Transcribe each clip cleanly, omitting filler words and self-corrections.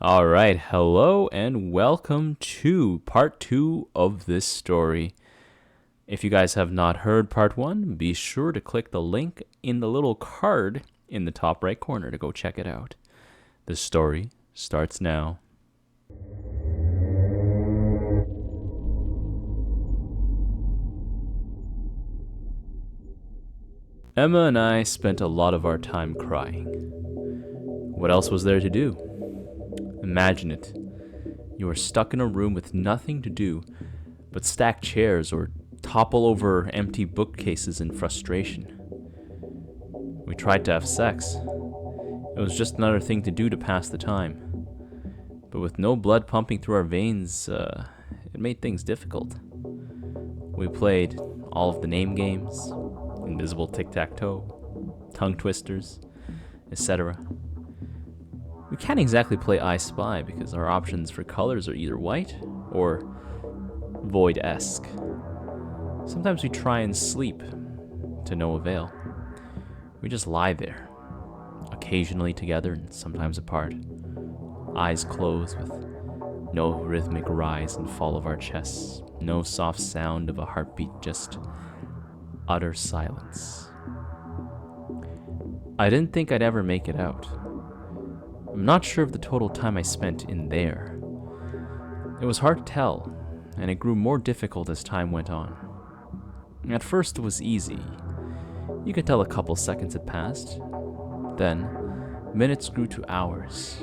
All right, hello and welcome to part 2 of this story. If you guys have not heard part 1, be sure to click the link in the little card in the top right corner to go check it out. The story starts now. Emma and I spent a lot of our time crying. What else was there to do? Imagine it. You are stuck in a room with nothing to do but stack chairs or topple over empty bookcases in frustration. We tried to have sex. It was just another thing to do to pass the time. But with no blood pumping through our veins, it made things difficult. We played all of the name games, invisible tic-tac-toe, tongue twisters, etc. We can't exactly play I Spy because our options for colors are either white or void-esque. Sometimes we try and sleep, to no avail. We just lie there, occasionally together and sometimes apart, eyes closed with no rhythmic rise and fall of our chests, no soft sound of a heartbeat, just utter silence. I didn't think I'd ever make it out. I'm not sure of the total time I spent in there. It was hard to tell, and it grew more difficult as time went on. At first it was easy. You could tell a couple seconds had passed. Then, minutes grew to hours.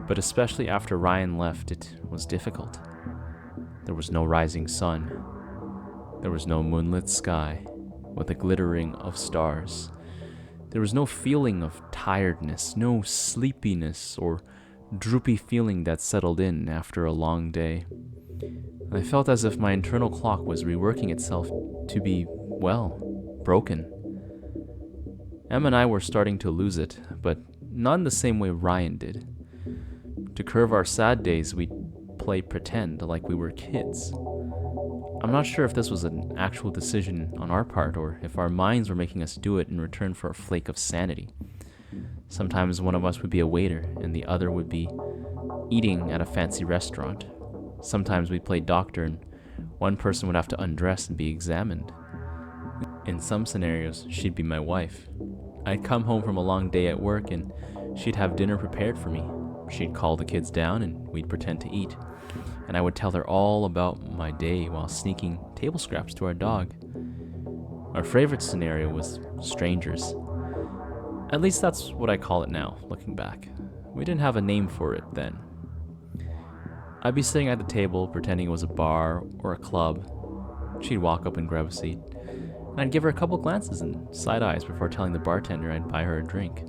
But especially after Ryan left, it was difficult. There was no rising sun. There was no moonlit sky with a glittering of stars. There was no feeling of tiredness, no sleepiness or droopy feeling that settled in after a long day. I felt as if my internal clock was reworking itself to be, well, broken. Em and I were starting to lose it, but not in the same way Ryan did. To curve our sad days, we'd play pretend like we were kids. I'm not sure if this was an actual decision on our part or if our minds were making us do it in return for a flake of sanity. Sometimes one of us would be a waiter and the other would be eating at a fancy restaurant. Sometimes we'd play doctor and one person would have to undress and be examined. In some scenarios, she'd be my wife. I'd come home from a long day at work and she'd have dinner prepared for me. She'd call the kids down and we'd pretend to eat. And I would tell her all about my day while sneaking table scraps to our dog. Our favorite scenario was strangers. At least that's what I call it now, looking back. We didn't have a name for it then. I'd be sitting at the table pretending it was a bar or a club. She'd walk up and grab a seat. And I'd give her a couple glances and side eyes before telling the bartender I'd buy her a drink.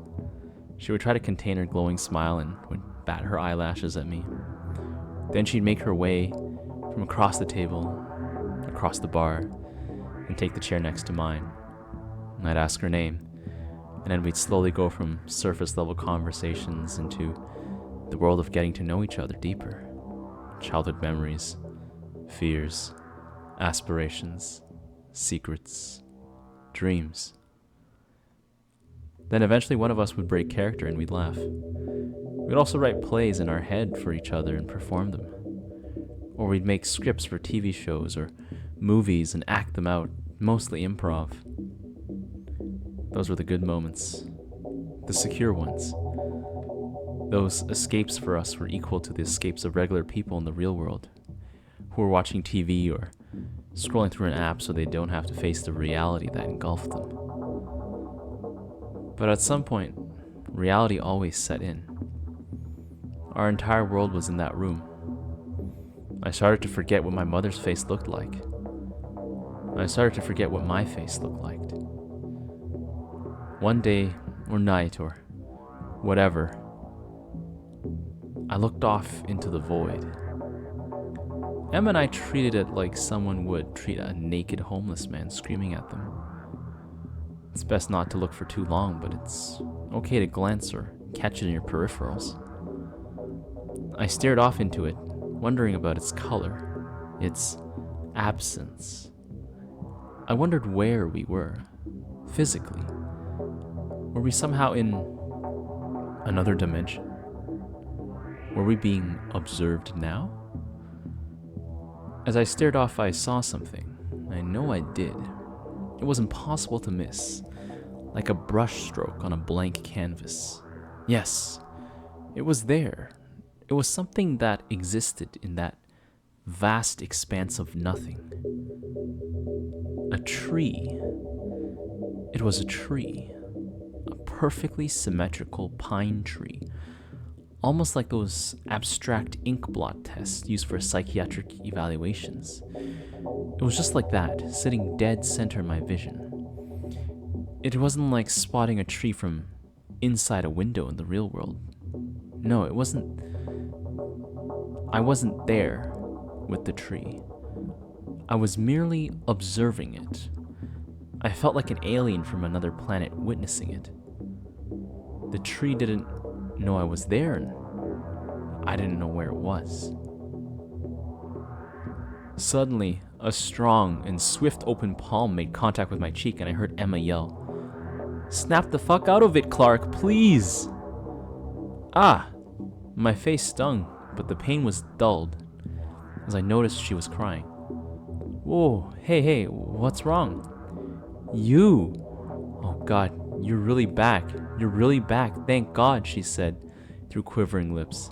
She would try to contain her glowing smile and would bat her eyelashes at me. Then she'd make her way from across the table, across the bar, and take the chair next to mine. And I'd ask her name, and then we'd slowly go from surface-level conversations into the world of getting to know each other deeper. Childhood memories, fears, aspirations, secrets, dreams. Then eventually one of us would break character and we'd laugh. We'd also write plays in our head for each other and perform them. Or we'd make scripts for TV shows or movies and act them out, mostly improv. Those were the good moments, the secure ones. Those escapes for us were equal to the escapes of regular people in the real world, who were watching TV or scrolling through an app so they don't have to face the reality that engulfed them. But at some point, reality always set in. Our entire world was in that room. I started to forget what my mother's face looked like. I started to forget what my face looked like. One day, or night, or whatever, I looked off into the void. Emma and I treated it like someone would treat a naked homeless man screaming at them. It's best not to look for too long, but it's okay to glance or catch it in your peripherals. I stared off into it, wondering about its color, its absence. I wondered where we were, physically. Were we somehow in another dimension? Were we being observed now? As I stared off, I saw something. I know I did. It was impossible to miss, like a brushstroke on a blank canvas. Yes, it was there. It was something that existed in that vast expanse of nothing. A tree. It was a tree. A perfectly symmetrical pine tree. Almost like those abstract ink blot tests used for psychiatric evaluations. It was just like that, sitting dead center in my vision. It wasn't like spotting a tree from inside a window in the real world. No, it wasn't. I wasn't there with the tree. I was merely observing it. I felt like an alien from another planet witnessing it. The tree didn't know I was there, and I didn't know where it was. Suddenly, a strong and swift open palm made contact with my cheek, and I heard Emma yell, "Snap the fuck out of it, Clark, please!" Ah! My face stung, but the pain was dulled as I noticed she was crying. "Whoa, hey, what's wrong?" "You! Oh God, you're really back. You're really back, thank God," she said through quivering lips.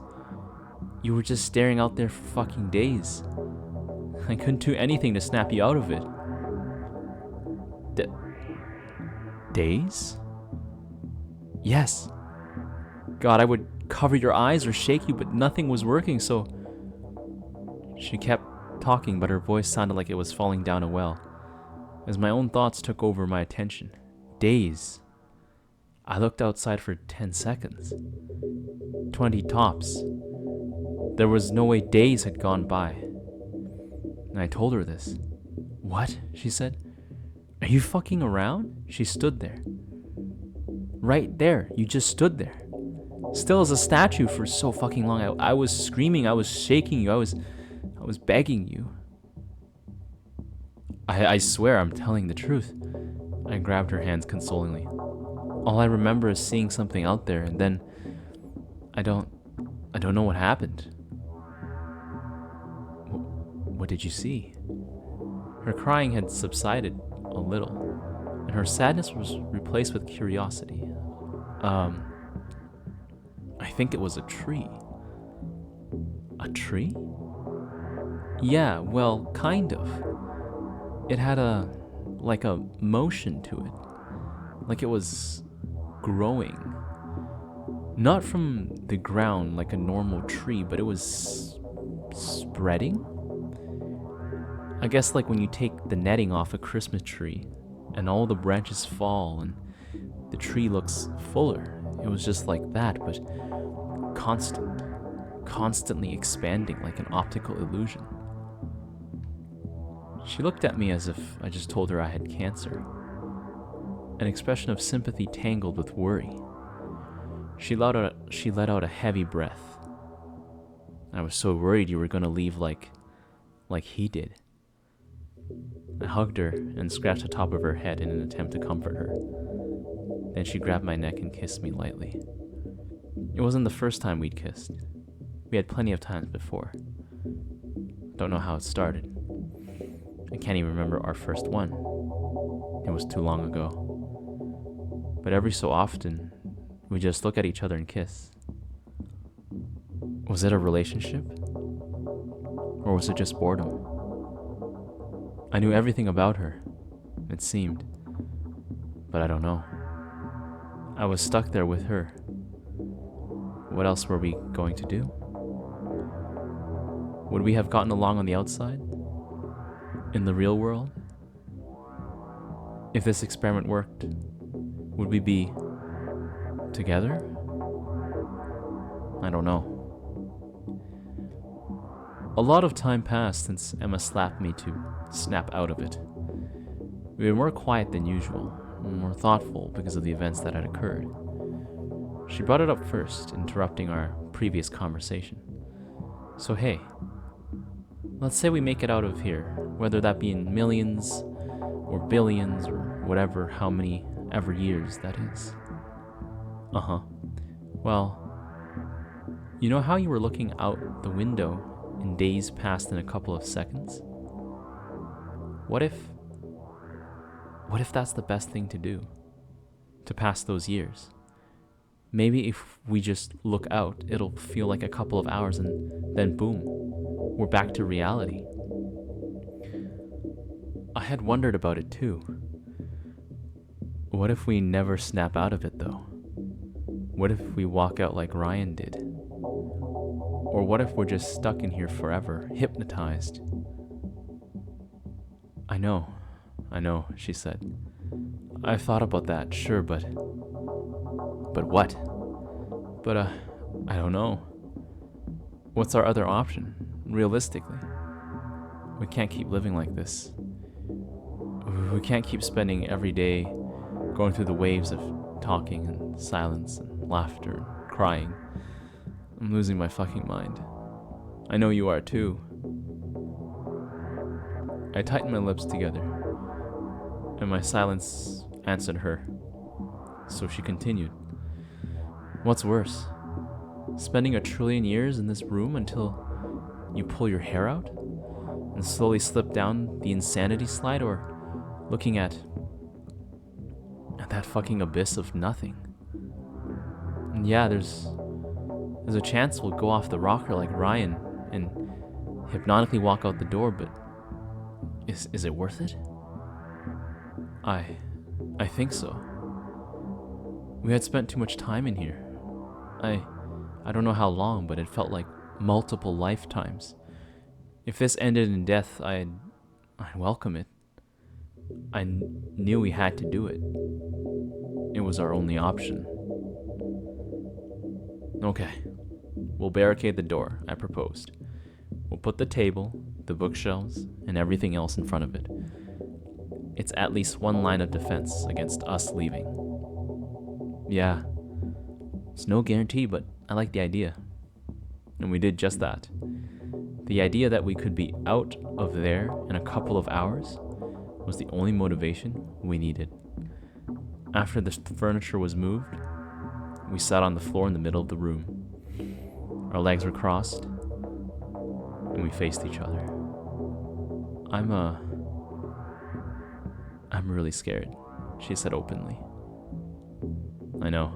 "You were just staring out there for fucking days. I couldn't do anything to snap you out of it." Days? Yes. God, I would cover your eyes or shake you, but nothing was working, so... She kept talking, but her voice sounded like it was falling down a well, as my own thoughts took over my attention. Days. I looked outside for 10 seconds. 20 tops. There was no way days had gone by. And I told her this. "What?" she said. "Are you fucking around?" She stood there. Right there. You just stood there. Still as a statue for so fucking long. I was screaming. I was shaking you. I was begging you. I swear I'm telling the truth. I grabbed her hands consolingly. All I remember is seeing something out there, and then I don't know what happened. What did you see? Her crying had subsided a little, and her sadness was replaced with curiosity. I think it was a tree. A tree? Yeah, well, kind of. It had a motion to it. Like it was growing. Not from the ground like a normal tree, but it was spreading. I guess like when you take the netting off a Christmas tree and all the branches fall and the tree looks fuller. It was just like that, but constantly expanding like an optical illusion. She looked at me as if I just told her I had cancer. An expression of sympathy tangled with worry. She let out a heavy breath. "I was so worried you were gonna leave like he did." I hugged her and scratched the top of her head in an attempt to comfort her. Then she grabbed my neck and kissed me lightly. It wasn't the first time we'd kissed. We had plenty of times before. Don't know how it started. I can't even remember our first one. It was too long ago. But every so often, we just look at each other and kiss. Was it a relationship? Or was it just boredom? I knew everything about her, it seemed. But I don't know. I was stuck there with her. What else were we going to do? Would we have gotten along on the outside? In the real world? If this experiment worked, would we be together? I don't know. A lot of time passed since Emma slapped me to snap out of it. We were more quiet than usual, more thoughtful because of the events that had occurred. She brought it up first, interrupting our previous conversation. "So hey, let's say we make it out of here, whether that be in millions or billions or whatever, how many ever years that is." "Uh-huh. Well, You know how you were looking out the window and days passed in a couple of seconds? What if that's the best thing to do? To pass those years? Maybe if we just look out, it'll feel like a couple of hours and then boom, we're back to reality. I had wondered about it too. What if we never snap out of it though? What if we walk out like Ryan did? Or what if we're just stuck in here forever, hypnotized? I know, she said. I've thought about that, sure, but what? But, I don't know. What's our other option, realistically? We can't keep living like this. We can't keep spending every day going through the waves of talking and silence and laughter and crying. I'm losing my fucking mind. I know you are too. I tightened my lips together, and my silence answered her. So she continued. What's worse? Spending 1 trillion years in this room until you pull your hair out and slowly slip down the insanity slide, or looking at that fucking abyss of nothing? And yeah, there's a chance we'll go off the rocker like Ryan and hypnotically walk out the door, but is it worth it? I think so. We had spent too much time in here. I don't know how long, but it felt like multiple lifetimes. If this ended in death, I'd welcome it. I knew we had to do it. It was our only option. Okay, we'll barricade the door, I proposed. We'll put the table, the bookshelves, and everything else in front of it. It's at least one line of defense against us leaving. Yeah, it's no guarantee, but I like the idea. And we did just that. The idea that we could be out of there in a couple of hours was the only motivation we needed. After the furniture was moved, we sat on the floor in the middle of the room. Our legs were crossed, and we faced each other. I'm really scared, she said openly. I know.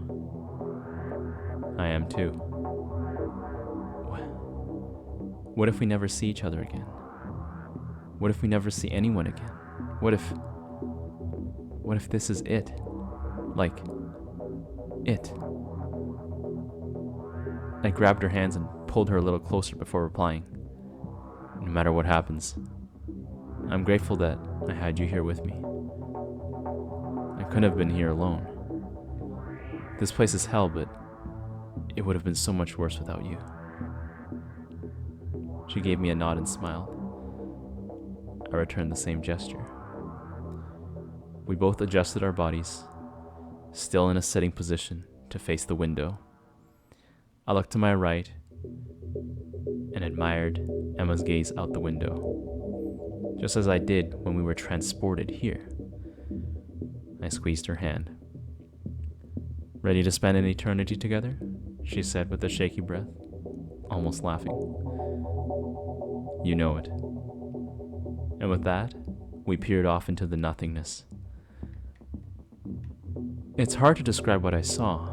I am too. What if we never see each other again? What if we never see anyone again? What if this is it? Like, it. I grabbed her hands and pulled her a little closer before replying. No matter what happens, I'm grateful that I had you here with me. I couldn't have been here alone. This place is hell, but it would have been so much worse without you. She gave me a nod and smiled. I returned the same gesture. We both adjusted our bodies, still in a sitting position to face the window. I looked to my right and admired Emma's gaze out the window, just as I did when we were transported here. I squeezed her hand. Ready to spend an eternity together? She said with a shaky breath, almost laughing. You know it. And with that, we peered off into the nothingness. It's hard to describe what I saw.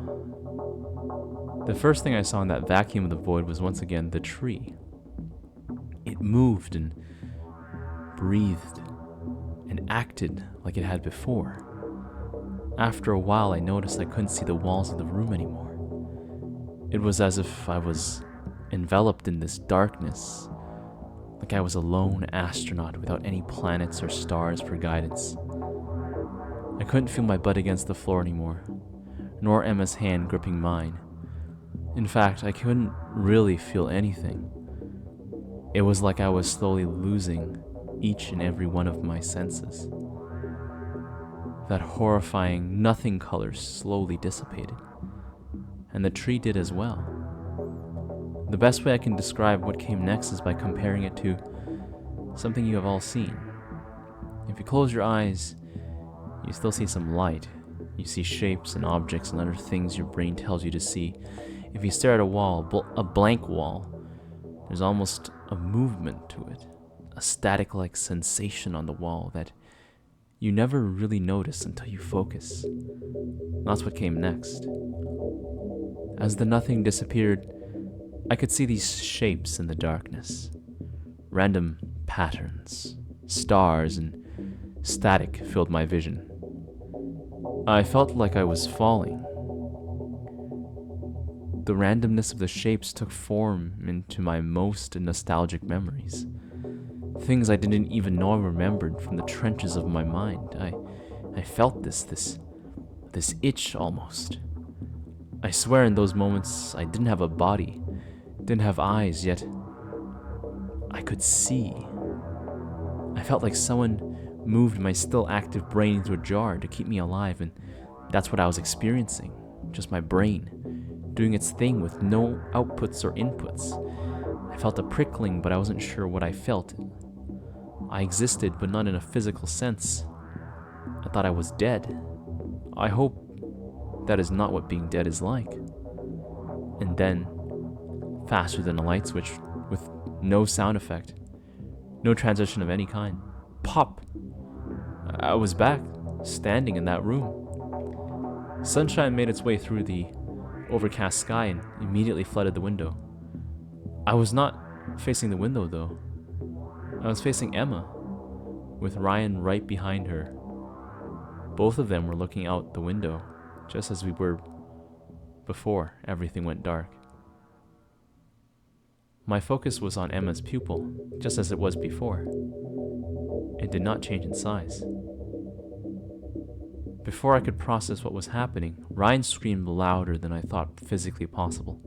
The first thing I saw in that vacuum of the void was once again the tree. It moved and breathed and acted like it had before. After a while, I noticed I couldn't see the walls of the room anymore. It was as if I was enveloped in this darkness, like I was a lone astronaut without any planets or stars for guidance. I couldn't feel my butt against the floor anymore, nor Emma's hand gripping mine. In fact, I couldn't really feel anything. It was like I was slowly losing each and every one of my senses. That horrifying nothing color slowly dissipated, and the tree did as well. The best way I can describe what came next is by comparing it to something you have all seen. If you close your eyes, you still see some light. You see shapes and objects and other things your brain tells you to see. If you stare at a wall, a blank wall, there's almost a movement to it, a static-like sensation on the wall that you never really notice until you focus. That's what came next. As the nothing disappeared, I could see these shapes in the darkness. Random patterns, stars, and static filled my vision. I felt like I was falling. The randomness of the shapes took form into my most nostalgic memories. Things I didn't even know I remembered from the trenches of my mind. I felt this itch almost. I swear in those moments I didn't have a body, didn't have eyes, yet I could see. I felt like someone moved my still active brain into a jar to keep me alive, and that's what I was experiencing. Just my brain, doing its thing with no outputs or inputs. I felt a prickling, but I wasn't sure what I felt. I existed, but not in a physical sense. I thought I was dead. I hope that is not what being dead is like. And then, faster than a light switch, with no sound effect, no transition of any kind, pop! I was back, standing in that room. Sunshine made its way through the overcast sky and immediately flooded the window. I was not facing the window, though. I was facing Emma, with Ryan right behind her. Both of them were looking out the window, just as we were before everything went dark. My focus was on Emma's pupil, just as it was before. It did not change in size. Before I could process what was happening, Ryan screamed louder than I thought physically possible.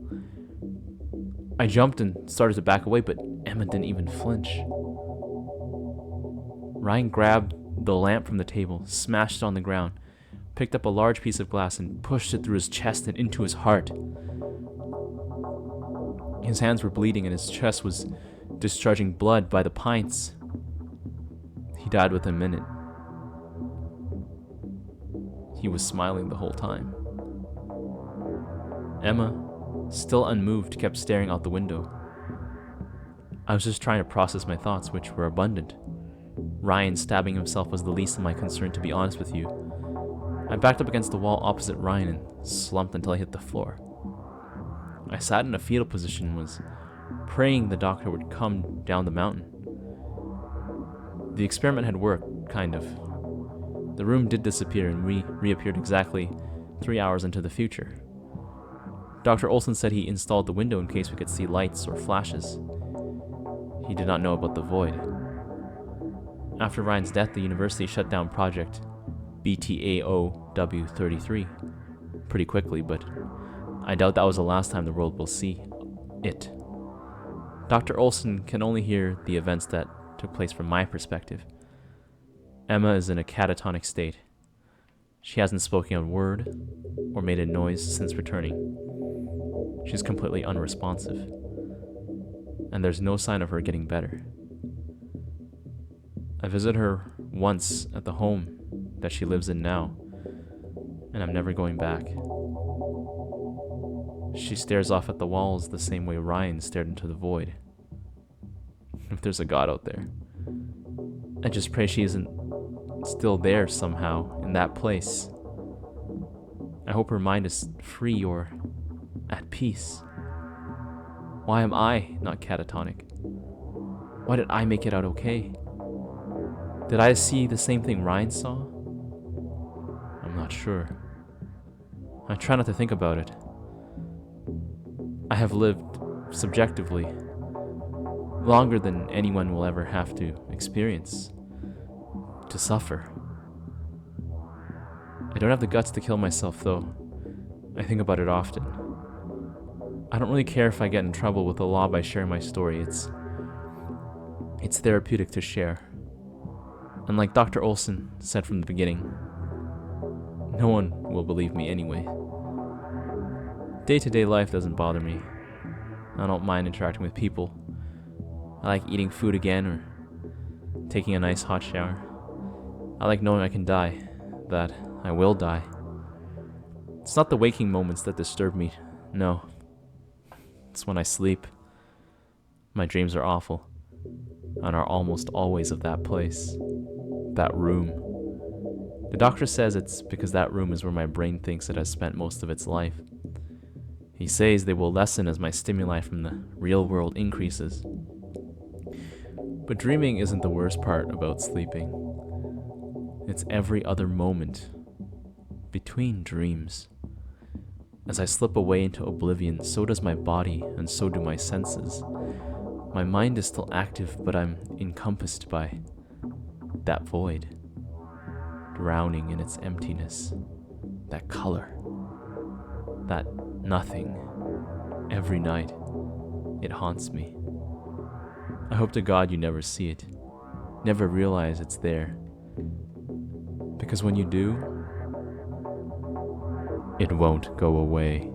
I jumped and started to back away, but Emma didn't even flinch. Ryan grabbed the lamp from the table, smashed it on the ground, picked up a large piece of glass and pushed it through his chest and into his heart. His hands were bleeding and his chest was discharging blood by the pints. He died within a minute. He was smiling the whole time. Emma, still unmoved, kept staring out the window. I was just trying to process my thoughts, which were abundant. Ryan stabbing himself was the least of my concern, to be honest with you. I backed up against the wall opposite Ryan and slumped until I hit the floor. I sat in a fetal position and was praying the doctor would come down the mountain. The experiment had worked, kind of. The room did disappear and reappeared exactly 3 hours into the future. Dr. Olson said he installed the window in case we could see lights or flashes. He did not know about the void. After Ryan's death, the university shut down Project BTAOW33 pretty quickly, but I doubt that was the last time the world will see it. Dr. Olson can only hear the events that took place from my perspective. Emma is in a catatonic state. She hasn't spoken a word or made a noise since returning. She's completely unresponsive, and there's no sign of her getting better. I visit her once at the home that she lives in now, and I'm never going back. She stares off at the walls the same way Ryan stared into the void. If there's a God out there, I just pray she isn't still there somehow, in that place. I hope her mind is free or at peace. Why am I not catatonic? Why did I make it out okay? Did I see the same thing Ryan saw? I'm not sure. I try not to think about it. I have lived, subjectively, longer than anyone will ever have to experience, to suffer. I don't have the guts to kill myself, though. I think about it often. I don't really care if I get in trouble with the law by sharing my story. It's therapeutic to share. And like Dr. Olson said from the beginning, no one will believe me anyway. Day-to-day life doesn't bother me. I don't mind interacting with people. I like eating food again or taking a nice hot shower. I like knowing I can die, that I will die. It's not the waking moments that disturb me, no. It's when I sleep. My dreams are awful, and are almost always of that place, that room. The doctor says it's because that room is where my brain thinks it has spent most of its life. He says they will lessen as my stimuli from the real world increases. But dreaming isn't the worst part about sleeping. It's every other moment between dreams. As I slip away into oblivion, so does my body, and so do my senses. My mind is still active, but I'm encompassed by that void, drowning in its emptiness, that color, that nothing. Every night, it haunts me. I hope to God you never see it, never realize it's there. Because when you do, it won't go away.